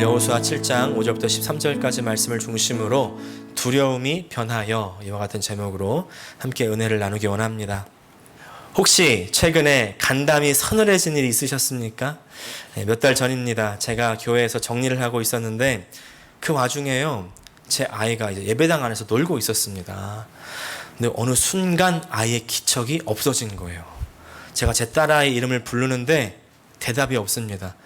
여호수아 7장 5절부터 13절까지 말씀을 중심으로 두려움이 변하여 이와 같은 제목으로 함께 은혜를 나누기 원합니다. 혹시 최근에 간담이 서늘해진 일이 있으셨습니까? 몇 달 전입니다. 제가 교회에서 정리를 하고 있었는데 그 와중에요, 제 아이가 이제 예배당 안에서 놀고 있었습니다. 근데 어느 순간 아이의 기척이 없어진 거예요. 제가 제 딸아이 이름을 부르는데 대답이 없습니다.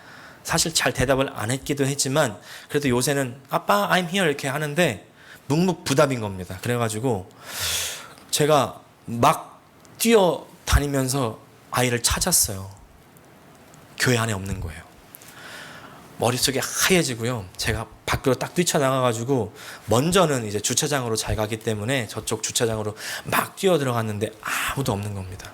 사실 잘 대답을 안 했기도 했지만 그래도 요새는 아빠 I'm here 이렇게 하는데 묵묵부답인 겁니다. 그래가지고 제가 막 뛰어다니면서 아이를 찾았어요. 교회 안에 없는 거예요. 머릿속이 하얘지고요. 제가 밖으로 딱 뛰쳐나가가지고 먼저는 이제 주차장으로 잘 가기 때문에 저쪽 주차장으로 막 뛰어 들어갔는데 아무도 없는 겁니다.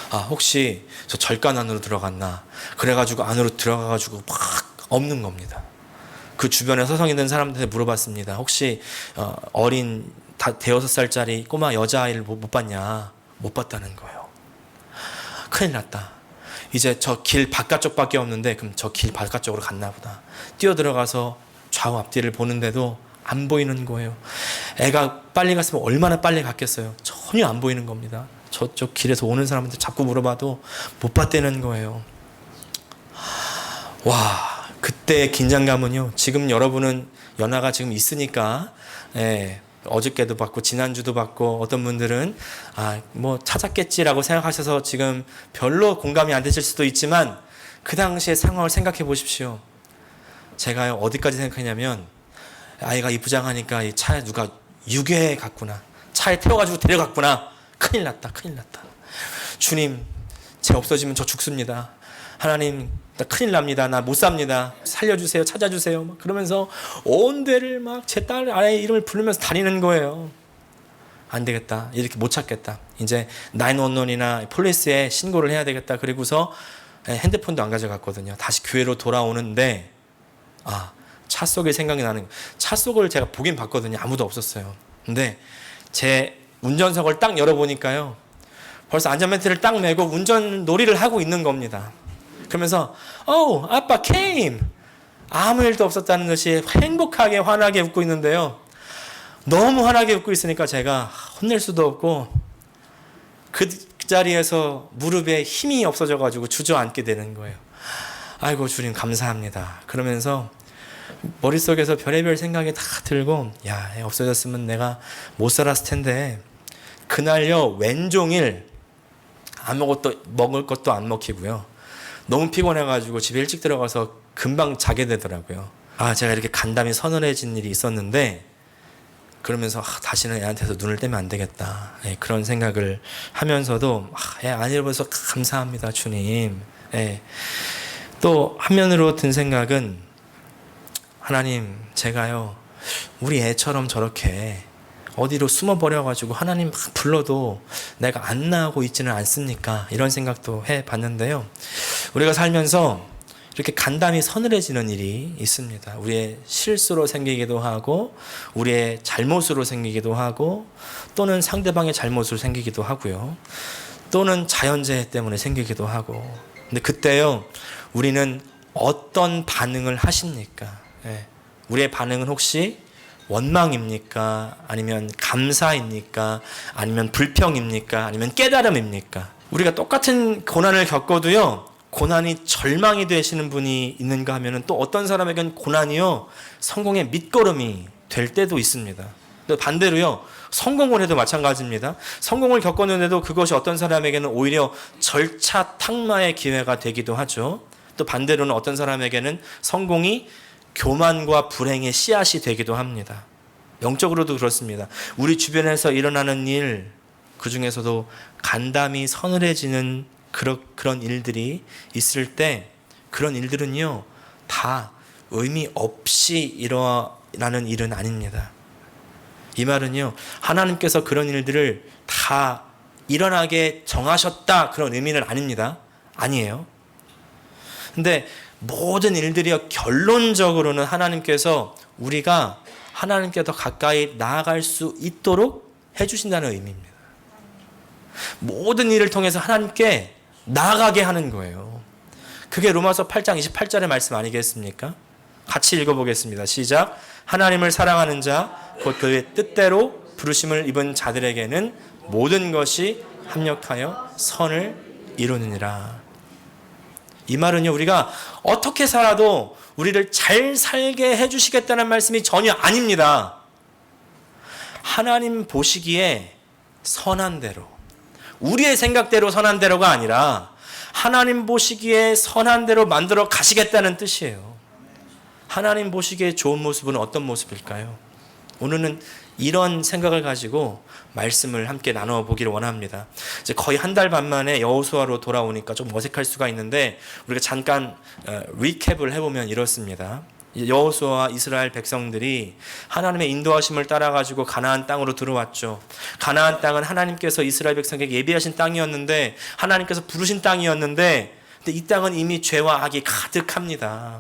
아, 혹시 저 절간 안으로 들어갔나? 그래가지고 안으로 들어가가지고 막 없는 겁니다. 그 주변에 서성이 든 사람들한테 물어봤습니다. 혹시 어린 대여섯 살짜리 꼬마 여자아이를 못 봤냐? 못 봤다는 거예요. 큰일 났다. 이제 저 길 바깥쪽밖에 없는데 그럼 저 길 바깥쪽으로 갔나 보다. 뛰어 들어가서 좌우 앞뒤를 보는데도 안 보이는 거예요. 애가 빨리 갔으면 얼마나 빨리 갔겠어요. 전혀 안 보이는 겁니다. 저쪽 길에서 오는 사람한테 자꾸 물어봐도 못 봤다는 거예요. 와, 그때의 긴장감은요, 지금 여러분은 연하가 지금 있으니까, 어저께도 받고 지난주도 받고 어떤 분들은 뭐 찾았겠지라고 생각하셔서 지금 별로 공감이 안 되실 수도 있지만 그 당시의 상황을 생각해 보십시오. 제가요, 어디까지 생각하냐면 아이가 이부장하니까 이 차에 누가 유괴해 갔구나, 차에 태워가지고 데려갔구나, 큰일 났다, 큰일 났다. 주님, 제 없어지면 저 죽습니다. 하나님, 나 큰일 납니다. 나 못 삽니다. 살려주세요. 찾아주세요. 막 그러면서 온 데를 막 제 딸 아이의 이름을 부르면서 다니는 거예요. 안 되겠다. 이렇게 못 찾겠다. 이제 911이나 폴리스에 신고를 해야 되겠다. 그리고서 핸드폰도 안 가져갔거든요. 다시 교회로 돌아오는데 차 속에 생각이 나는 거예요. 차 속을 제가 보긴 봤거든요. 아무도 없었어요. 근데 제 운전석을 딱 열어보니까요, 벌써 안전벨트를 딱 매고 운전 놀이를 하고 있는 겁니다. 그러면서 아빠 came, 아무 일도 없었다는 듯이 행복하게 환하게 웃고 있는데요, 너무 환하게 웃고 있으니까 제가 혼낼 수도 없고 그 자리에서 무릎에 힘이 없어져가지고 주저앉게 되는 거예요. 아이고 주님 감사합니다. 그러면서 머릿속에서 별의별 생각이 다 들고, 야, 없어졌으면 내가 못 살았을 텐데. 그날요, 왼종일 아무것도 먹을 것도 안 먹히고요, 너무 피곤해가지고 집에 일찍 들어가서 금방 자게 되더라고요. 제가 이렇게 간담이 서늘해진 일이 있었는데 그러면서 다시는 애한테서 눈을 떼면 안 되겠다, 그런 생각을 하면서도 애 안 잃어버려서 감사합니다 주님. 또 한면으로 든 생각은, 하나님, 제가요 우리 애처럼 저렇게 어디로 숨어버려가지고 하나님 막 불러도 내가 안 나오고 있지는 않습니까? 이런 생각도 해봤는데요, 우리가 살면서 이렇게 간담이 서늘해지는 일이 있습니다. 우리의 실수로 생기기도 하고 우리의 잘못으로 생기기도 하고 또는 상대방의 잘못으로 생기기도 하고요, 또는 자연재해 때문에 생기기도 하고. 근데 그때요, 우리는 어떤 반응을 하십니까? 우리의 반응은 혹시 원망입니까? 아니면 감사입니까? 아니면 불평입니까? 아니면 깨달음입니까? 우리가 똑같은 고난을 겪어도요, 고난이 절망이 되시는 분이 있는가 하면은 또 어떤 사람에겐 고난이요, 성공의 밑거름이 될 때도 있습니다. 또 반대로요, 성공을 해도 마찬가지입니다. 성공을 겪었는데도 그것이 어떤 사람에게는 오히려 절차탁마의 기회가 되기도 하죠. 또 반대로는 어떤 사람에게는 성공이 교만과 불행의 씨앗이 되기도 합니다. 영적으로도 그렇습니다. 우리 주변에서 일어나는 일, 그 중에서도 간담이 서늘해지는 그런 일들이 있을 때, 그런 일들은요, 다 의미 없이 일어나는 일은 아닙니다. 이 말은요, 하나님께서 그런 일들을 다 일어나게 정하셨다, 그런 의미는 아닙니다. 아니에요. 근데 모든 일들이요, 결론적으로는 하나님께서 우리가 하나님께 더 가까이 나아갈 수 있도록 해주신다는 의미입니다. 모든 일을 통해서 하나님께 나아가게 하는 거예요. 그게 로마서 8장 28절의 말씀 아니겠습니까? 같이 읽어보겠습니다. 시작. 하나님을 사랑하는 자, 곧 그의 뜻대로 부르심을 입은 자들에게는 모든 것이 합력하여 선을 이루느니라. 이 말은요, 우리가 어떻게 살아도 우리를 잘 살게 해주시겠다는 말씀이 전혀 아닙니다. 하나님 보시기에 선한 대로, 우리의 생각대로 선한 대로가 아니라 하나님 보시기에 선한 대로 만들어 가시겠다는 뜻이에요. 하나님 보시기에 좋은 모습은 어떤 모습일까요? 오늘은 이런 생각을 가지고 말씀을 함께 나눠 보기를 원합니다. 이제 거의 한 달 반 만에 여호수아로 돌아오니까 좀 어색할 수가 있는데 우리가 잠깐 리캡을 해보면 이렇습니다. 여호수아와 이스라엘 백성들이 하나님의 인도하심을 따라 가지고 가나안 땅으로 들어왔죠. 가나안 땅은 하나님께서 이스라엘 백성에게 예비하신 땅이었는데, 하나님께서 부르신 땅이었는데, 근데 이 땅은 이미 죄와 악이 가득합니다.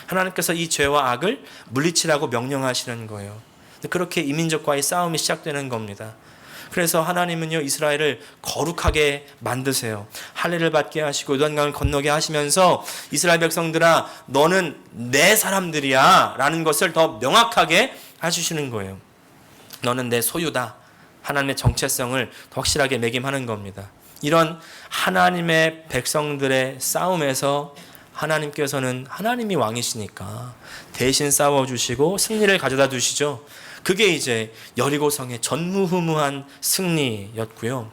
하나님께서 이 죄와 악을 물리치라고 명령하시는 거예요. 그렇게 이민족과의 싸움이 시작되는 겁니다. 그래서 하나님은요, 이스라엘을 거룩하게 만드세요. 할례를 받게 하시고 요단강을 건너게 하시면서 이스라엘 백성들아, 너는 내 사람들이야 라는 것을 더 명확하게 해주시는 거예요. 너는 내 소유다. 하나님의 정체성을 더 확실하게 매김하는 겁니다. 이런 하나님의 백성들의 싸움에서 하나님께서는 하나님이 왕이시니까 대신 싸워주시고 승리를 가져다 주시죠. 그게 이제 여리고성의 전무후무한 승리였고요.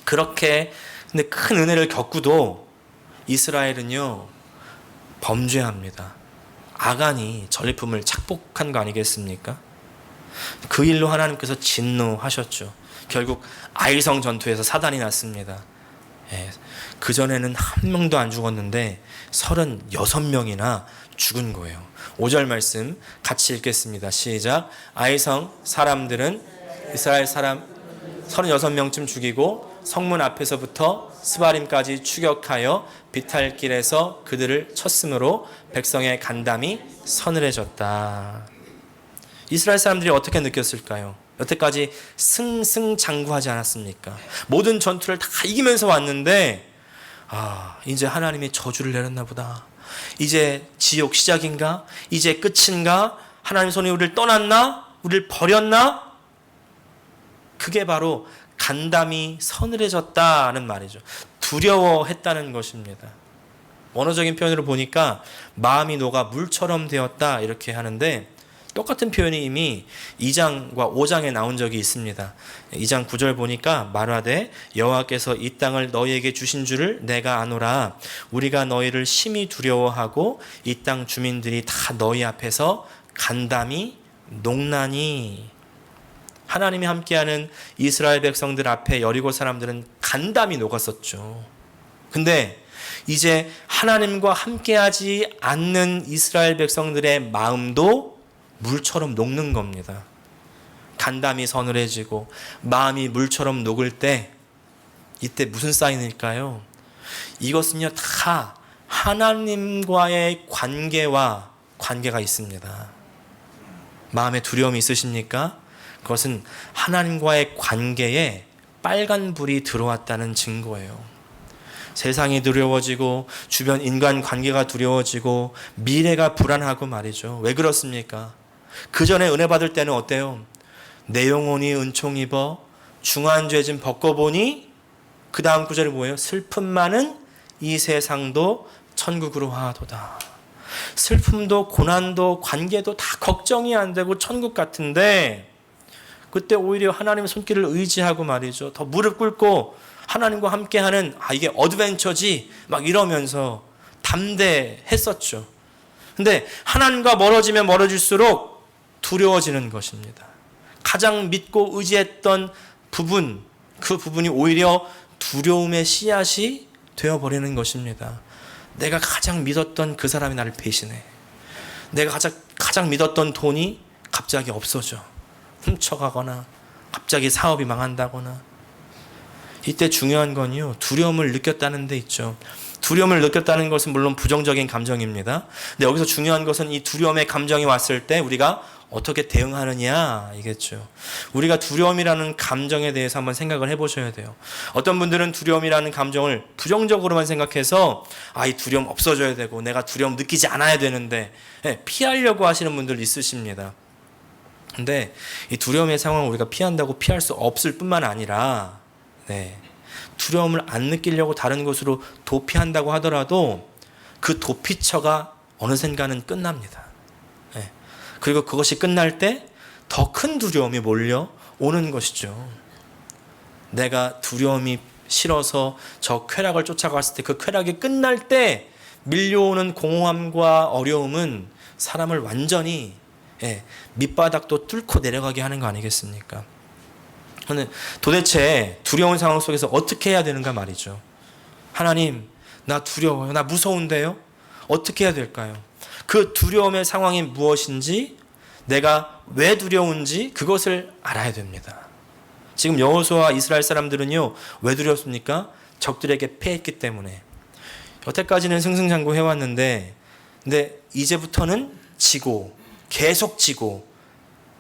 그렇게 근데 큰 은혜를 겪고도 이스라엘은요, 범죄합니다. 아간이 전리품을 착복한 거 아니겠습니까? 그 일로 하나님께서 진노하셨죠. 결국 아이성 전투에서 사단이 났습니다. 그 전에는 한 명도 안 죽었는데 36명이나 죽은 거예요. 5절 말씀 같이 읽겠습니다. 시작. 아이성 사람들은 이스라엘 사람 36명쯤 죽이고 성문 앞에서부터 스바림까지 추격하여 비탈길에서 그들을 쳤으므로 백성의 간담이 서늘해졌다. 이스라엘 사람들이 어떻게 느꼈을까요? 여태까지 승승장구하지 않았습니까? 모든 전투를 다 이기면서 왔는데 이제 하나님이 저주를 내렸나 보다. 이제 지옥 시작인가? 이제 끝인가? 하나님 손이 우리를 떠났나? 우리를 버렸나? 그게 바로 간담이 서늘해졌다는 말이죠. 두려워했다는 것입니다. 원어적인 표현으로 보니까 마음이 녹아 물처럼 되었다 이렇게 하는데, 똑같은 표현이 이미 2장과 5장에 나온 적이 있습니다. 2장 9절 보니까 말하되 여호와께서 이 땅을 너희에게 주신 줄을 내가 아노라. 우리가 너희를 심히 두려워하고 이 땅 주민들이 다 너희 앞에서 간담이 녹나니. 하나님이 함께하는 이스라엘 백성들 앞에 여리고 사람들은 간담이 녹았었죠. 근데 이제 하나님과 함께하지 않는 이스라엘 백성들의 마음도 물처럼 녹는 겁니다. 간담이 서늘해지고 마음이 물처럼 녹을 때, 이때 무슨 사인일까요? 이것은요, 다 하나님과의 관계가 있습니다. 마음에 두려움이 있으십니까? 그것은 하나님과의 관계에 빨간 불이 들어왔다는 증거예요. 세상이 두려워지고 주변 인간 관계가 두려워지고 미래가 불안하고 말이죠. 왜 그렇습니까? 그 전에 은혜 받을 때는 어때요? 내 영혼이 은총 입어 중한 죄 좀 벗고보니, 그 다음 구절이 뭐예요? 슬픔 많은 이 세상도 천국으로 하도다. 슬픔도 고난도 관계도 다 걱정이 안 되고 천국 같은데, 그때 오히려 하나님의 손길을 의지하고 말이죠, 더 무릎 꿇고 하나님과 함께하는 이게 어드벤처지 막 이러면서 담대했었죠. 근데 하나님과 멀어지면 멀어질수록 두려워지는 것입니다. 가장 믿고 의지했던 부분, 그 부분이 오히려 두려움의 씨앗이 되어버리는 것입니다. 내가 가장 믿었던 그 사람이 나를 배신해. 내가 가장 믿었던 돈이 갑자기 없어져. 훔쳐가거나 갑자기 사업이 망한다거나. 이때 중요한 건요, 두려움을 느꼈다는 데 있죠. 두려움을 느꼈다는 것은 물론 부정적인 감정입니다. 근데 여기서 중요한 것은 이 두려움의 감정이 왔을 때 우리가 어떻게 대응하느냐 이겠죠. 우리가 두려움이라는 감정에 대해서 한번 생각을 해보셔야 돼요. 어떤 분들은 두려움이라는 감정을 부정적으로만 생각해서 이 두려움 없어져야 되고 내가 두려움 느끼지 않아야 되는데 피하려고 하시는 분들 있으십니다. 근데 이 두려움의 상황을 우리가 피한다고 피할 수 없을 뿐만 아니라 두려움을 안 느끼려고 다른 곳으로 도피한다고 하더라도 그 도피처가 어느샌가는 끝납니다. 그리고 그것이 끝날 때 더 큰 두려움이 몰려오는 것이죠. 내가 두려움이 싫어서 저 쾌락을 쫓아갔을 때 그 쾌락이 끝날 때 밀려오는 공허함과 어려움은 사람을 완전히 밑바닥도 뚫고 내려가게 하는 거 아니겠습니까? 도대체 두려운 상황 속에서 어떻게 해야 되는가 말이죠. 하나님, 나 두려워요. 나 무서운데요? 어떻게 해야 될까요? 그 두려움의 상황이 무엇인지, 내가 왜 두려운지 그것을 알아야 됩니다. 지금 여호수아와 이스라엘 사람들은요, 왜 두렵습니까? 적들에게 패했기 때문에. 여태까지는 승승장구 해왔는데, 근데 이제부터는 지고, 계속 지고,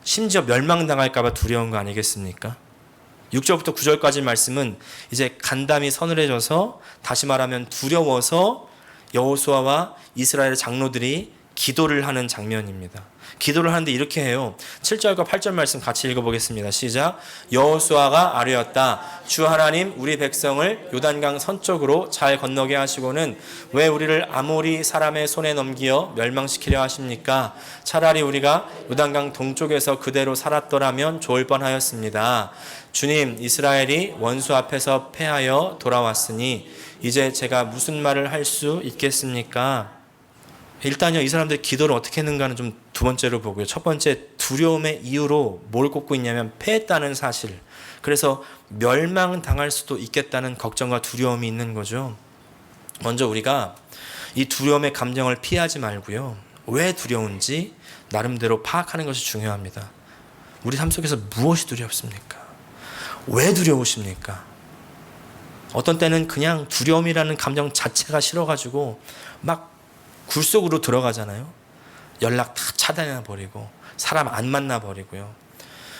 심지어 멸망당할까봐 두려운 거 아니겠습니까? 6절부터 9절까지 말씀은 이제 간담이 서늘해져서, 다시 말하면 두려워서 여호수아와 이스라엘 장로들이 기도를 하는 장면입니다. 기도를 하는데 이렇게 해요. 7절과 8절 말씀 같이 읽어보겠습니다. 시작. 여호수아가 아뢰었다. 주 하나님, 우리 백성을 요단강 서쪽으로 잘 건너게 하시고는 왜 우리를 아모리 사람의 손에 넘기어 멸망시키려 하십니까? 차라리 우리가 요단강 동쪽에서 그대로 살았더라면 좋을 뻔하였습니다. 주님, 이스라엘이 원수 앞에서 패하여 돌아왔으니 이제 제가 무슨 말을 할 수 있겠습니까? 일단요, 이 사람들 기도를 어떻게 했는가는 좀 두 번째로 보고요. 첫 번째, 두려움의 이유로 뭘 꼽고 있냐면 패했다는 사실. 그래서 멸망당할 수도 있겠다는 걱정과 두려움이 있는 거죠. 먼저 우리가 이 두려움의 감정을 피하지 말고요. 왜 두려운지 나름대로 파악하는 것이 중요합니다. 우리 삶 속에서 무엇이 두렵습니까? 왜 두려우십니까? 어떤 때는 그냥 두려움이라는 감정 자체가 싫어가지고 막 굴 속으로 들어가잖아요. 연락 다 차단해버리고 사람 안 만나버리고요.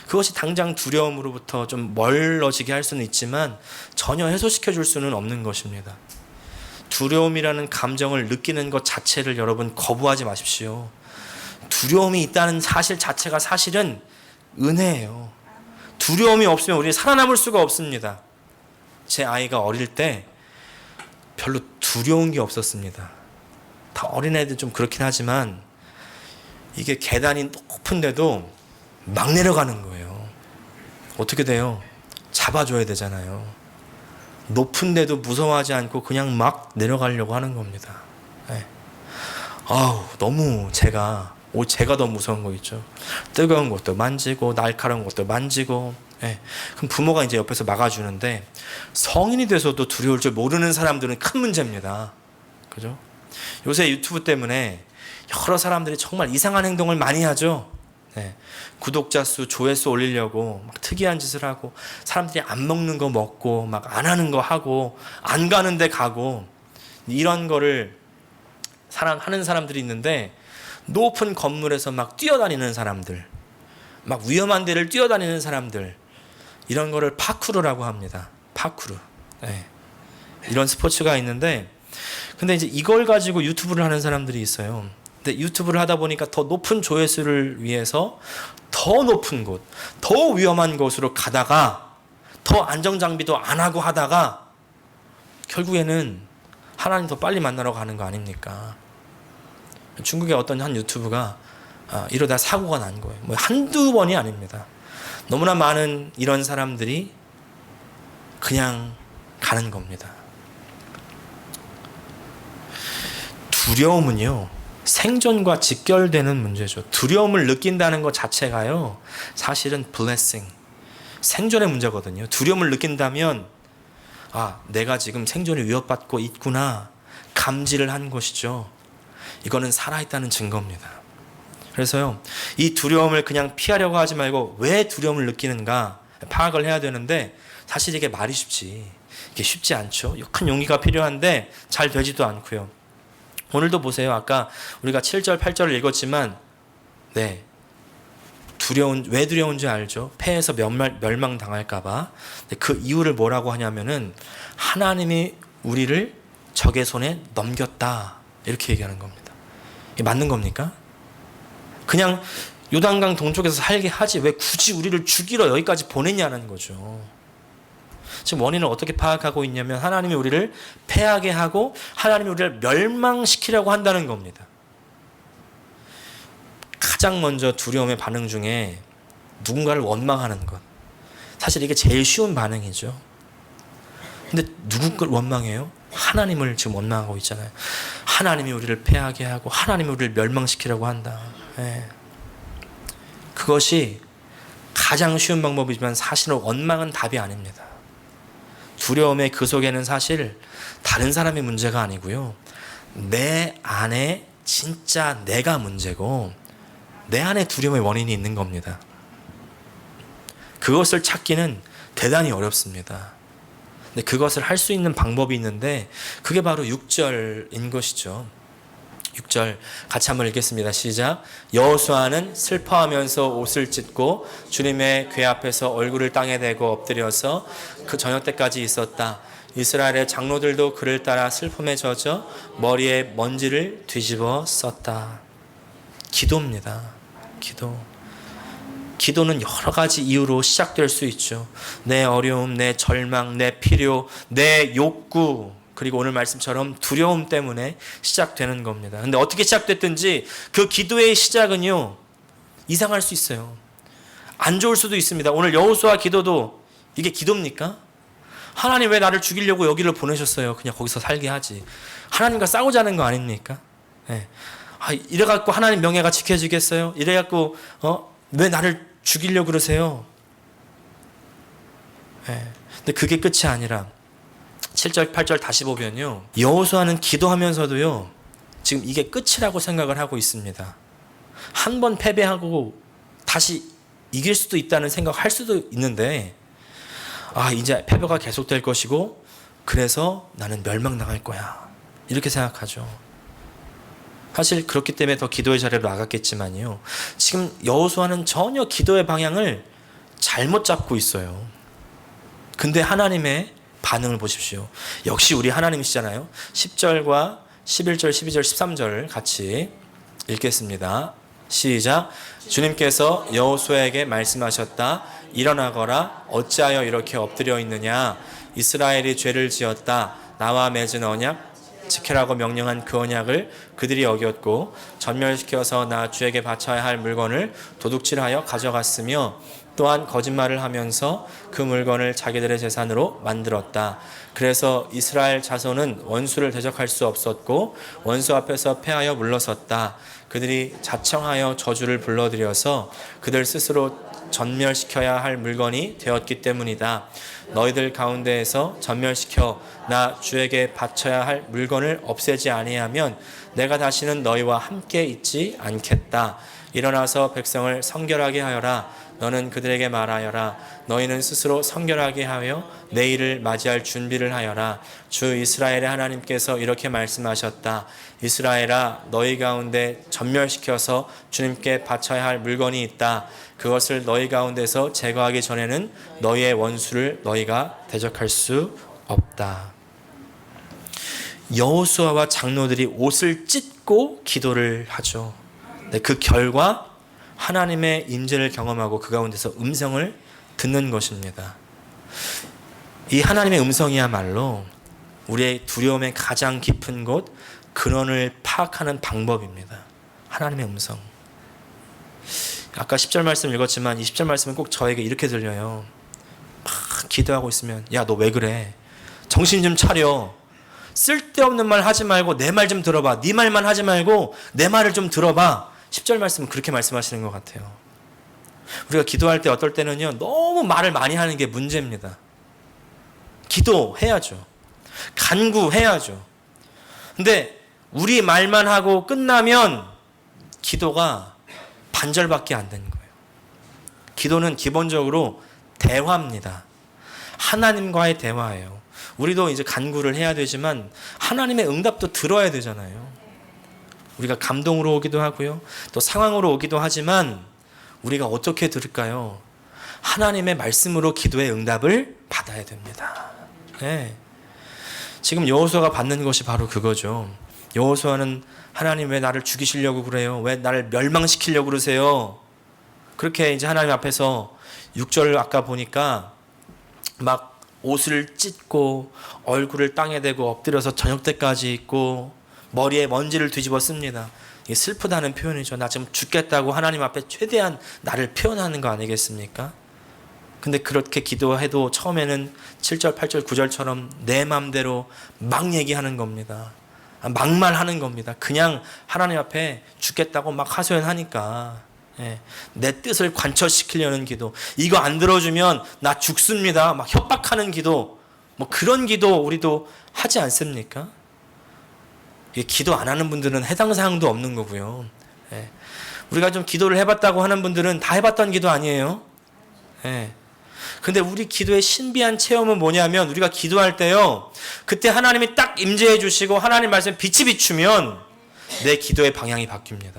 그것이 당장 두려움으로부터 좀 멀어지게 할 수는 있지만 전혀 해소시켜 줄 수는 없는 것입니다. 두려움이라는 감정을 느끼는 것 자체를 여러분 거부하지 마십시오. 두려움이 있다는 사실 자체가 사실은 은혜예요. 두려움이 없으면 우리 살아남을 수가 없습니다. 제 아이가 어릴 때 별로 두려운 게 없었습니다. 다 어린애들 좀 그렇긴 하지만 이게 계단이 높은데도 막 내려가는 거예요. 어떻게 돼요? 잡아줘야 되잖아요. 높은데도 무서워하지 않고 그냥 막 내려가려고 하는 겁니다. 너무 제가 더 무서운 거 있죠. 뜨거운 것도 만지고 날카로운 것도 만지고. 그럼 부모가 이제 옆에서 막아주는데 성인이 돼서도 두려울 줄 모르는 사람들은 큰 문제입니다. 그죠? 요새 유튜브 때문에 여러 사람들이 정말 이상한 행동을 많이 하죠. 구독자 수, 조회수 올리려고 막 특이한 짓을 하고, 사람들이 안 먹는 거 먹고, 막 안 하는 거 하고, 안 가는 데 가고, 이런 거를 하는 사람들이 있는데, 높은 건물에서 막 뛰어다니는 사람들, 막 위험한 데를 뛰어다니는 사람들, 이런 거를 파쿠르라고 합니다. 파쿠르. 이런 스포츠가 있는데, 근데 이제 이걸 가지고 유튜브를 하는 사람들이 있어요. 근데 유튜브를 하다 보니까 더 높은 조회수를 위해서 더 높은 곳, 더 위험한 곳으로 가다가 더 안전장비도 안 하고 하다가 결국에는 하나님 더 빨리 만나러 가는 거 아닙니까? 중국의 어떤 한 유튜브가 이러다 사고가 난 거예요. 뭐 한두 번이 아닙니다. 너무나 많은 이런 사람들이 그냥 가는 겁니다. 두려움은요, 생존과 직결되는 문제죠. 두려움을 느낀다는 것 자체가요, 사실은 blessing, 생존의 문제거든요. 두려움을 느낀다면 내가 지금 생존이 위협받고 있구나 감지를 한 것이죠. 이거는 살아있다는 증거입니다. 그래서요, 이 두려움을 그냥 피하려고 하지 말고 왜 두려움을 느끼는가 파악을 해야 되는데, 사실 이게 말이 쉽지. 이게 쉽지 않죠. 큰 용기가 필요한데 잘 되지도 않고요. 오늘도 보세요. 아까 우리가 7절, 8절을 읽었지만 네, 왜 두려운지 알죠? 폐해서 멸망당할까 봐. 그 이유를 뭐라고 하냐면은 하나님이 우리를 적의 손에 넘겼다. 이렇게 얘기하는 겁니다. 이게 맞는 겁니까? 그냥 요단강 동쪽에서 살게 하지 왜 굳이 우리를 죽이러 여기까지 보냈냐는 거죠. 지금 원인을 어떻게 파악하고 있냐면 하나님이 우리를 패하게 하고 하나님이 우리를 멸망시키려고 한다는 겁니다. 가장 먼저 두려움의 반응 중에 누군가를 원망하는 것. 사실 이게 제일 쉬운 반응이죠. 근데 누구를 원망해요? 하나님을 지금 원망하고 있잖아요. 하나님이 우리를 패하게 하고 하나님이 우리를 멸망시키려고 한다. 네. 그것이 가장 쉬운 방법이지만 사실은 원망은 답이 아닙니다. 두려움의 그 속에는 사실 다른 사람의 문제가 아니고요. 내 안에 진짜 내가 문제고 내 안에 두려움의 원인이 있는 겁니다. 그것을 찾기는 대단히 어렵습니다. 근데 그것을 할 수 있는 방법이 있는데 그게 바로 6절인 것이죠. 6절 같이 한번 읽겠습니다. 시작. 여호수아는 슬퍼하면서 옷을 찢고 주님의 궤 앞에서 얼굴을 땅에 대고 엎드려서 그 저녁 때까지 있었다. 이스라엘의 장로들도 그를 따라 슬픔에 젖어 머리에 먼지를 뒤집어 썼다. 기도입니다. 기도는 여러 가지 이유로 시작될 수 있죠. 내 어려움, 내 절망, 내 필요, 내 욕구, 그리고 오늘 말씀처럼 두려움 때문에 시작되는 겁니다. 근데 어떻게 시작됐든지 그 기도의 시작은요, 이상할 수 있어요. 안 좋을 수도 있습니다. 오늘 여호수아 기도도 이게 기도입니까? 하나님 왜 나를 죽이려고 여기를 보내셨어요? 그냥 거기서 살게 하지. 하나님과 싸우자는 거 아닙니까? 네. 이래갖고 하나님 명예가 지켜지겠어요? 이래갖고 왜 나를 죽이려고 그러세요? 네. 근데 그게 끝이 아니라 7절, 8절 다시 보면요. 여호수아는 기도하면서도요. 지금 이게 끝이라고 생각을 하고 있습니다. 한 번 패배하고 다시 이길 수도 있다는 생각할 수도 있는데 이제 패배가 계속될 것이고 그래서 나는 멸망당할 거야. 이렇게 생각하죠. 사실 그렇기 때문에 더 기도의 자리로 나갔겠지만요. 지금 여호수아는 전혀 기도의 방향을 잘못 잡고 있어요. 근데 하나님의 반응을 보십시오. 역시 우리 하나님이시잖아요. 10절과 11절, 12절, 13절 같이 읽겠습니다. 시작. 주님께서 여호수아에게 말씀하셨다. 일어나거라. 어찌하여 이렇게 엎드려 있느냐. 이스라엘이 죄를 지었다. 나와 맺은 언약 지키라고 명령한 그 언약을 그들이 어겼고 전멸시켜서 나 주에게 바쳐야 할 물건을 도둑질하여 가져갔으며 또한 거짓말을 하면서 그 물건을 자기들의 재산으로 만들었다. 그래서 이스라엘 자손은 원수를 대적할 수 없었고 원수 앞에서 패하여 물러섰다. 그들이 자청하여 저주를 불러들여서 그들 스스로 전멸시켜야 할 물건이 되었기 때문이다. 너희들 가운데에서 전멸시켜 나 주에게 바쳐야 할 물건을 없애지 아니하면 내가 다시는 너희와 함께 있지 않겠다. 일어나서 백성을 성결하게 하여라. 너는 그들에게 말하여라. 너희는 스스로 성결하게 하여 내일을 맞이할 준비를 하여라. 주 이스라엘의 하나님께서 이렇게 말씀하셨다. 이스라엘아, 너희 가운데 전멸시켜서 주님께 바쳐야 할 물건이 있다. 그것을 너희 가운데서 제거하기 전에는 너희의 원수를 너희가 대적할 수 없다. 여호수아와 장로들이 옷을 찢고 기도를 하죠. 그 결과 하나님의 임재를 경험하고 그 가운데서 음성을 듣는 것입니다. 이 하나님의 음성이야말로 우리의 두려움의 가장 깊은 곳, 근원을 파악하는 방법입니다. 하나님의 음성. 아까 10절 말씀 읽었지만 20절 말씀은 꼭 저에게 이렇게 들려요. 막 기도하고 있으면 야, 너 왜 그래? 정신 좀 차려. 쓸데없는 말 하지 말고 내 말 좀 들어봐. 네 말만 하지 말고 내 말을 좀 들어봐. 10절 말씀은 그렇게 말씀하시는 것 같아요. 우리가 기도할 때 어떨 때는요, 너무 말을 많이 하는 게 문제입니다. 기도해야죠. 간구해야죠. 근데 우리 말만 하고 끝나면 기도가 반절밖에 안 되는 거예요. 기도는 기본적으로 대화입니다. 하나님과의 대화예요. 우리도 이제 간구를 해야 되지만 하나님의 응답도 들어야 되잖아요. 우리가 감동으로 오기도 하고요. 또 상황으로 오기도 하지만 우리가 어떻게 들을까요? 하나님의 말씀으로 기도의 응답을 받아야 됩니다. 네. 지금 여호수아가 받는 것이 바로 그거죠. 여호수아는 하나님 왜 나를 죽이시려고 그래요? 왜 나를 멸망시키려고 그러세요? 그렇게 이제 하나님 앞에서 6절 아까 보니까 막 옷을 찢고 얼굴을 땅에 대고 엎드려서 저녁 때까지 있고 머리에 먼지를 뒤집어 씁니다. 이게 슬프다는 표현이죠. 나 지금 죽겠다고 하나님 앞에 최대한 나를 표현하는 거 아니겠습니까? 근데 그렇게 기도해도 처음에는 7절, 8절, 9절처럼 내 마음대로 막 얘기하는 겁니다. 막말하는 겁니다. 그냥 하나님 앞에 죽겠다고 막 하소연하니까 내 뜻을 관철시키려는 기도, 이거 안 들어주면 나 죽습니다, 막 협박하는 기도, 뭐 그런 기도 우리도 하지 않습니까? 기도 안 하는 분들은 해당 사항도 없는 거고요. 우리가 좀 기도를 해봤다고 하는 분들은 다 해봤던 기도 아니에요. 근데 우리 기도의 신비한 체험은 뭐냐면 우리가 기도할 때요, 그때 하나님이 딱 임재해 주시고 하나님 말씀에 빛이 비추면 내 기도의 방향이 바뀝니다.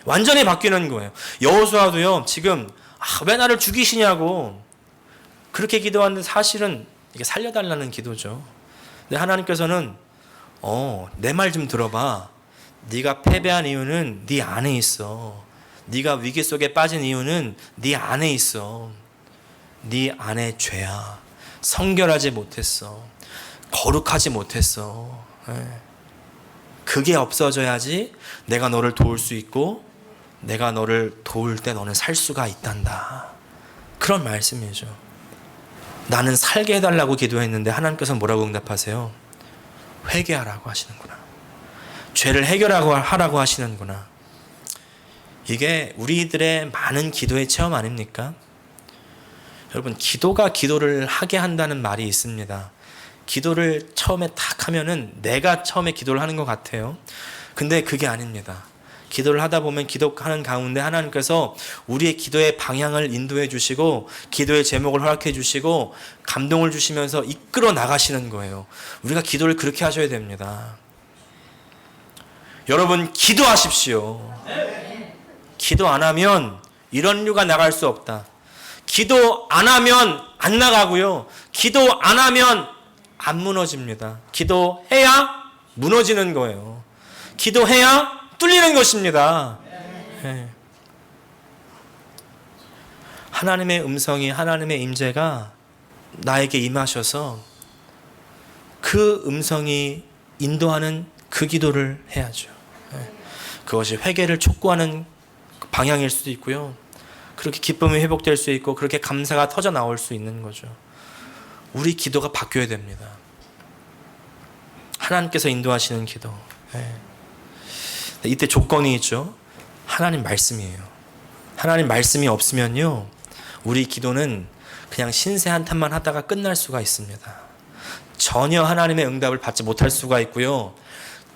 완전히 바뀌는 거예요. 여호수아도요, 지금 왜 나를 죽이시냐고 그렇게 기도하는데 사실은 이게 살려달라는 기도죠. 근데 하나님께서는 내 말 좀 들어봐. 네가 패배한 이유는 네 안에 있어. 네가 위기 속에 빠진 이유는 네 안에 있어. 네 안에 죄야. 성결하지 못했어. 거룩하지 못했어. 그게 없어져야지 내가 너를 도울 수 있고 내가 너를 도울 때 너는 살 수가 있단다. 그런 말씀이죠. 나는 살게 해달라고 기도했는데 하나님께서 뭐라고 응답하세요? 회개하라고 하시는구나. 죄를 하라고 하시는구나. 이게 우리들의 많은 기도의 체험 아닙니까? 여러분, 기도가 기도를 하게 한다는 말이 있습니다. 기도를 처음에 탁 하면은 내가 처음에 기도를 하는 것 같아요. 근데 그게 아닙니다. 기도를 하다 보면 기도하는 가운데 하나님께서 우리의 기도의 방향을 인도해 주시고 기도의 제목을 허락해 주시고 감동을 주시면서 이끌어 나가시는 거예요. 우리가 기도를 그렇게 하셔야 됩니다. 여러분, 기도하십시오. 기도 안 하면 이런 류가 나갈 수 없다. 기도 안 하면 안 나가고요. 기도 안 하면 안 무너집니다. 기도해야 무너지는 거예요. 기도해야 뚫리는 것입니다. 하나님의 음성이, 하나님의 임재가 나에게 임하셔서 그 음성이 인도하는 그 기도를 해야죠. 그것이 회개를 촉구하는 방향일 수도 있고요. 그렇게 기쁨이 회복될 수 있고 그렇게 감사가 터져 나올 수 있는 거죠. 우리 기도가 바뀌어야 됩니다. 하나님께서 인도하시는 기도. 이때 조건이 있죠. 하나님 말씀이에요. 하나님 말씀이 없으면요, 우리 기도는 그냥 신세 한탄만 하다가 끝날 수가 있습니다. 전혀 하나님의 응답을 받지 못할 수가 있고요,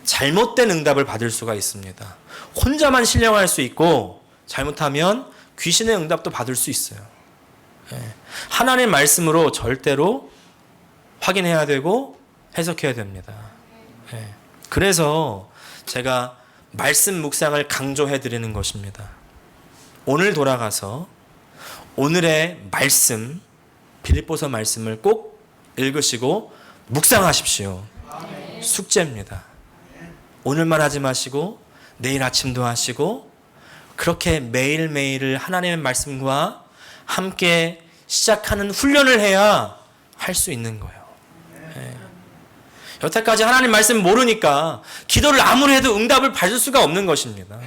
잘못된 응답을 받을 수가 있습니다. 혼자만 신령할 수 있고 잘못하면 귀신의 응답도 받을 수 있어요. 하나님의 말씀으로 절대로 확인해야 되고 해석해야 됩니다. 그래서 제가 말씀 묵상을 강조해 드리는 것입니다. 오늘 돌아가서 오늘의 말씀, 빌립보서 말씀을 꼭 읽으시고 묵상하십시오. 숙제입니다. 오늘만 하지 마시고 내일 아침도 하시고 그렇게 매일매일을 하나님의 말씀과 함께 시작하는 훈련을 해야 할 수 있는 거예요. 여태까지 하나님 말씀 모르니까 기도를 아무리 해도 응답을 받을 수가 없는 것입니다.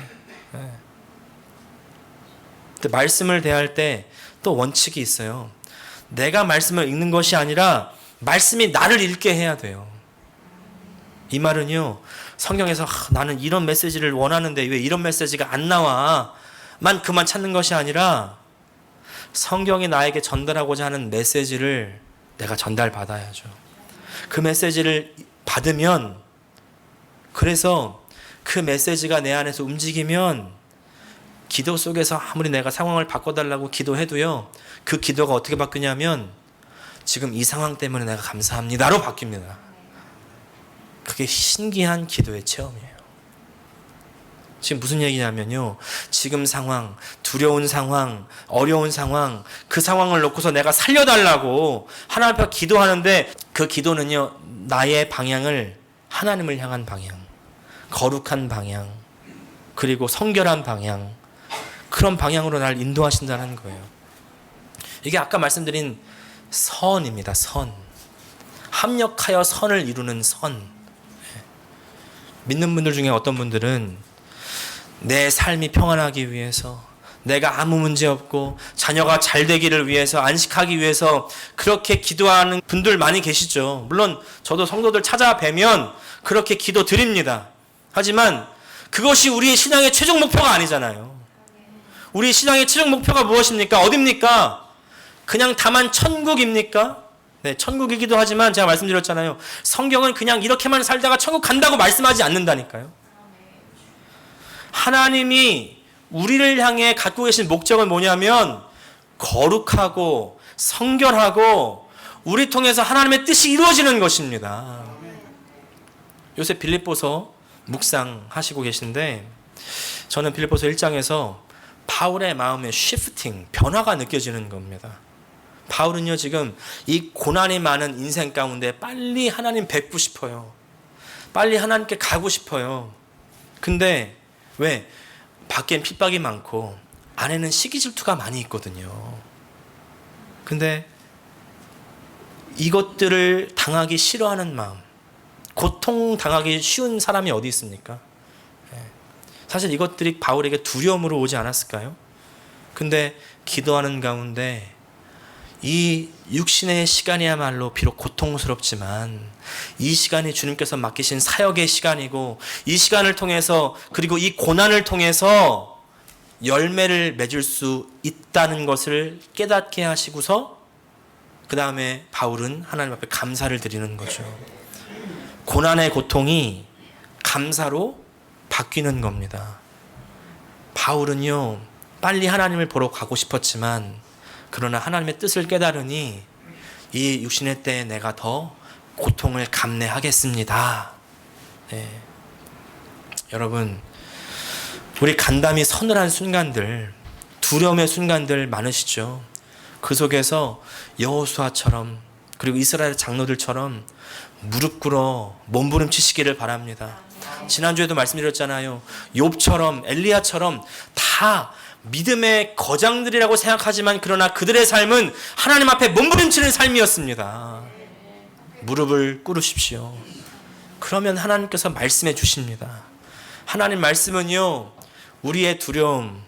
근데 말씀을 대할 때 또 원칙이 있어요. 내가 말씀을 읽는 것이 아니라 말씀이 나를 읽게 해야 돼요. 이 말은요, 성경에서 나는 이런 메시지를 원하는데 왜 이런 메시지가 안 나와 만 그만 찾는 것이 아니라 성경이 나에게 전달하고자 하는 메시지를 내가 전달받아야죠. 그 메시지를 받으면, 그래서 그 메시지가 내 안에서 움직이면 기도 속에서 아무리 내가 상황을 바꿔달라고 기도해도요, 그 기도가 어떻게 바뀌냐면 지금 이 상황 때문에 내가 감사합니다로 바뀝니다. 그게 신기한 기도의 체험이에요. 지금 무슨 얘기냐면요, 지금 상황, 두려운 상황, 어려운 상황, 그 상황을 놓고서 내가 살려달라고 하나님 앞에 기도하는데, 그 기도는요, 나의 방향을 하나님을 향한 방향, 거룩한 방향, 그리고 성결한 방향, 그런 방향으로 나를 인도하신다는 거예요. 이게 아까 말씀드린 선입니다. 선. 합력하여 선을 이루는 선. 믿는 분들 중에 어떤 분들은 내 삶이 평안하기 위해서, 내가 아무 문제 없고 자녀가 잘 되기를 위해서, 안식하기 위해서 그렇게 기도하는 분들 많이 계시죠. 물론 저도 성도들 찾아뵈면 그렇게 기도 드립니다. 하지만 그것이 우리의 신앙의 최종 목표가 아니잖아요. 우리 신앙의 최종 목표가 무엇입니까? 어딥니까? 그냥 다만 천국입니까? 네, 천국이기도 하지만 제가 말씀드렸잖아요. 성경은 그냥 이렇게만 살다가 천국 간다고 말씀하지 않는다니까요. 하나님이 우리를 향해 갖고 계신 목적은 뭐냐면 거룩하고 성결하고 우리 통해서 하나님의 뜻이 이루어지는 것입니다. 요새 빌립보서 묵상하시고 계신데, 저는 빌립보서 1장에서 바울의 마음의 시프팅, 변화가 느껴지는 겁니다. 바울은요, 지금 이 고난이 많은 인생 가운데 빨리 하나님 뵙고 싶어요. 빨리 하나님께 가고 싶어요. 근데 왜? 밖엔 핍박이 많고 안에는 시기 질투가 많이 있거든요. 근데 이것들을 당하기 싫어하는 마음, 고통 당하기 쉬운 사람이 어디 있습니까? 사실 이것들이 바울에게 두려움으로 오지 않았을까요? 근데 기도하는 가운데 이 육신의 시간이야말로 비록 고통스럽지만 이 시간이 주님께서 맡기신 사역의 시간이고, 이 시간을 통해서, 그리고 이 고난을 통해서 열매를 맺을 수 있다는 것을 깨닫게 하시고서 그 다음에 바울은 하나님 앞에 감사를 드리는 거죠. 고난의 고통이 감사로 바뀌는 겁니다. 바울은요, 빨리 하나님을 보러 가고 싶었지만, 그러나 하나님의 뜻을 깨달으니 이 육신의 때에 내가 더 고통을 감내하겠습니다. 네. 여러분, 우리 간담이 서늘한 순간들, 두려움의 순간들 많으시죠? 그 속에서 여호수아처럼, 그리고 이스라엘 장로들처럼 무릎 꿇어 몸부림치시기를 바랍니다. 지난주에도 말씀드렸잖아요. 욥처럼, 엘리야처럼 다 믿음의 거장들이라고 생각하지만, 그러나 그들의 삶은 하나님 앞에 몸부림치는 삶이었습니다. 무릎을 꿇으십시오. 그러면 하나님께서 말씀해 주십니다. 하나님 말씀은요, 우리의 두려움,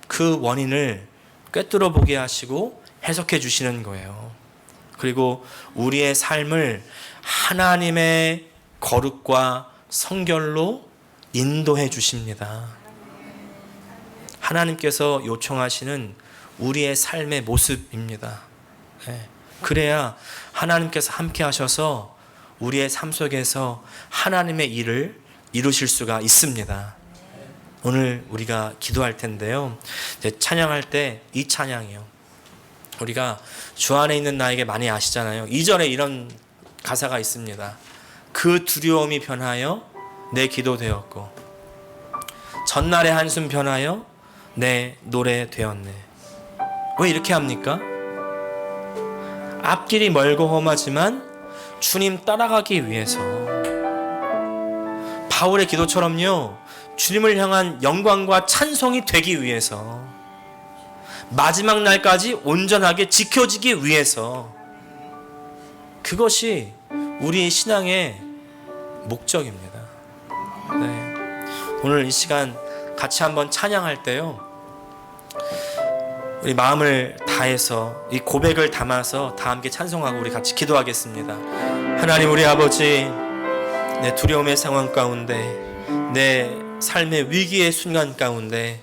그 원인을 꿰뚫어 보게 하시고 해석해 주시는 거예요. 그리고 우리의 삶을 하나님의 거룩과 성결로 인도해 주십니다. 하나님께서 요청하시는 우리의 삶의 모습입니다. 네. 그래야 하나님께서 함께 하셔서 우리의 삶 속에서 하나님의 일을 이루실 수가 있습니다. 오늘 우리가 기도할 텐데요, 이제 찬양할 때 이 찬양이요, 우리가 주 안에 있는 나에게 많이 아시잖아요. 2절에 이런 가사가 있습니다. 그 두려움이 변하여 내 기도 되었고, 전날의 한숨 변하여 내 노래 되었네. 왜 이렇게 합니까? 앞길이 멀고 험하지만 주님 따라가기 위해서. 바울의 기도처럼요, 주님을 향한 영광과 찬송이 되기 위해서, 마지막 날까지 온전하게 지켜지기 위해서. 그것이 우리의 신앙의 목적입니다. 네. 오늘 이 시간 같이 한번 찬양할 때요, 우리 마음을 다해서 이 고백을 담아서 다 함께 찬송하고 우리 같이 기도하겠습니다. 하나님, 우리 아버지, 내 두려움의 상황 가운데, 내 삶의 위기의 순간 가운데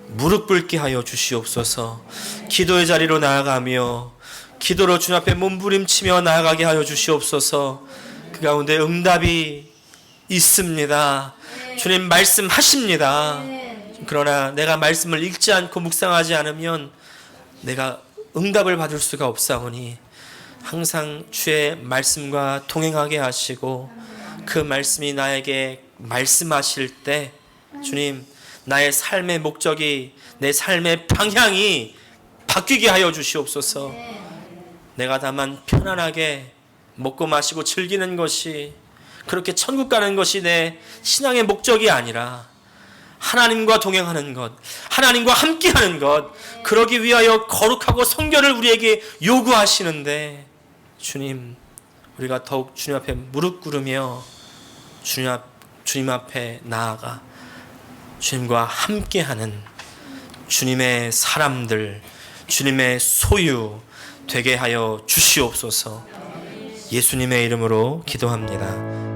무릎 꿇게 하여 주시옵소서. 기도의 자리로 나아가며 기도로 주님 앞에 몸부림치며 나아가게 하여 주시옵소서. 그 가운데 응답이 있습니다. 주님 말씀하십니다. 그러나 내가 말씀을 읽지 않고 묵상하지 않으면 내가 응답을 받을 수가 없사오니 항상 주의 말씀과 동행하게 하시고 그 말씀이 나에게 말씀하실 때 주님, 나의 삶의 목적이, 내 삶의 방향이 바뀌게 하여 주시옵소서. 내가 다만 편안하게 먹고 마시고 즐기는 것이, 그렇게 천국 가는 것이 내 신앙의 목적이 아니라 하나님과 동행하는 것, 하나님과 함께하는 것, 그러기 위하여 거룩하고 성결을 우리에게 요구하시는데 주님, 우리가 더욱 주님 앞에 무릎 꿇으며 주님 앞에 나아가 주님과 함께하는 주님의 사람들, 주님의 소유 되게 하여 주시옵소서. 예수님의 이름으로 기도합니다.